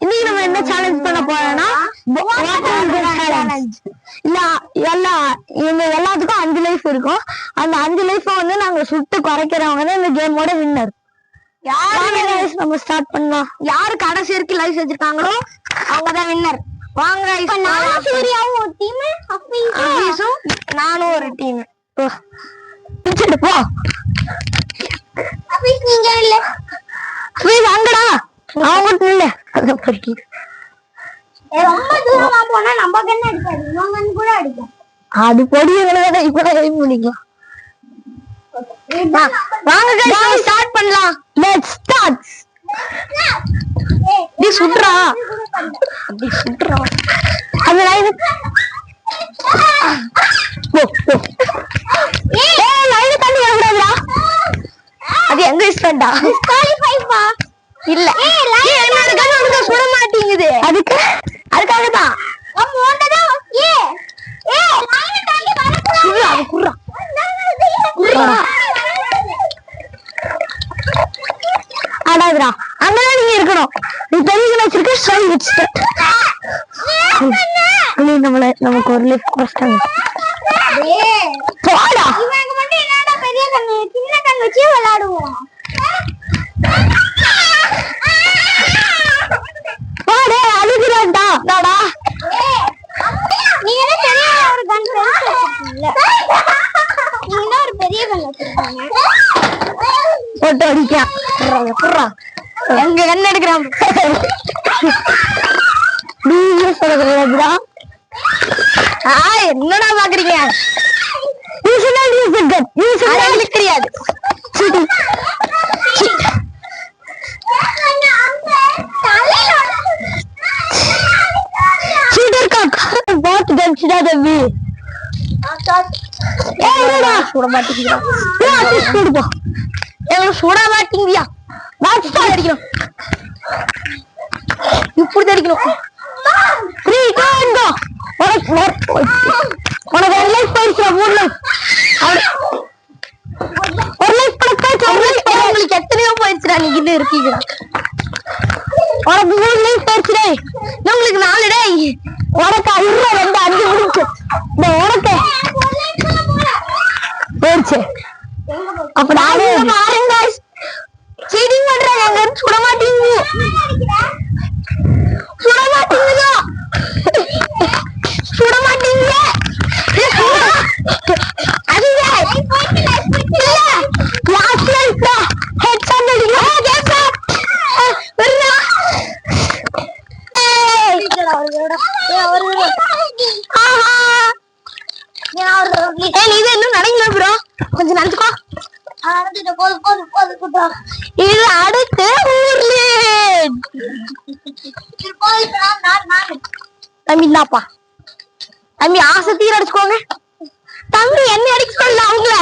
இன்னைக்கு நம்ம என்ன சேலஞ்ச் பண்ண போறோம்னா எல்லாத்துக்கும் 5 லைஃப் இருக்கும். அந்த 5 லைஃப் வந்து நாங்க சுட்டு குறைக்கிறவங்க தான் இந்த கேமோட வின்னர். நம்ம ஸ்டார்ட் பண்ணலாம். யாரு கடைசி வரைக்கும் லைஃப் வச்சிருக்காங்களோ அவங்கதான் வின்னர். வாங்க, நானும் ஒரு டீம். போ நீங்க இல்ல வாங்கடா. அவங்க இல்ல ரொம்ப தூரமா போனா நம்ம கண்ணு அடிக்காது, இவங்க கண்ணு கூட அடிக்கும். அது பொடியவங்களோட இப்ப முடிக்கலாம். வாங்க गाइस ஸ்டார்ட் பண்ணலாம். Let's start. நீ சுட்றா அது லைன் ஏய் லைன் தண்ணி வரக்கூடாதுடா. அது எங்க இஸ்டண்டா டிஸ்குவாலிஃபை பா இல்ல. ஏய் என்னோட கன் வந்து சுட மாட்டேங்குது. அதுக்காக தான் நம்ம ஓண்டதா. ஏய் லைன் தண்ணி வரக்கூடாது. சுடுறா அது குறா அடாதுடா. அங்கதான் நீங்க இருக்கணும். நீ பெரிய வச்சிருக்க ஸ்ட்ரை வச்சிட்ட. நமக்கு ஒரு லிஃப்ட் கஷ்டம். போடா இவங்க மட்டும் என்னடா பெரிய கண்ணு சின்ன கண்ணு வச்சு விளையாடுவோம். போடே அழுகுறடா டாடா. நீ என்ன பெரிய ஒரு கன் வச்சிருக்கீங்க? நீ என்ன ஒரு பெரிய கன் வச்சிருக்கீங்க? போட்டு அடிக்க குறா எங்க கண்ணு எடுக்கறான். நீங்க சொல்றதுடா. என்னடா பாக்குறீங்க? தெரியாது சுட மாட்டேங்கிறா. சுட மாட்டீங்கயா? அடிக்கணும் இப்படி அடிக்கணும். உனக்கு ஒரு லைஃப் போயிடுச்சு. 3 லைஃப் ஒரு லைஃப் உங்களுக்கு எத்தனையோ போயிடுச்சுடா. நீங்க இன்னும் இருக்கீங்களா? உனக்கு 3 லைஃப் போயிடுச்சுடே. உங்களுக்கு 4 டே. உனக்கு 2 5 முடிச்சு உனக்கு போயிடுச்சு. அப்ப நானே பாருங்க சீட்டிங் பண்றாங்க. அங்க சுட மாட்டீங்க சுட மாட்டீங்க சுட மாட்டீங்க. இது இன்னும் நடக்கல ப்ரோ, கொஞ்சம் நினைச்சுக்கோ. இது அடுத்து தம்பிப்பா தம்பி ஆசை தீர அடிச்சுக்கோங்க. தம்பி என்ன அடிக்க சொல்லல அவங்கள.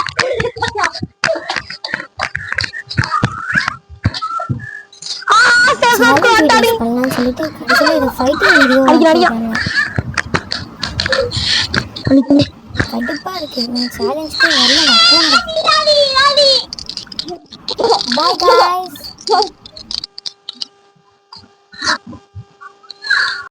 கடுப்பா இருக்கு. சேலஞ்சுக்கு வரல. Bye guys.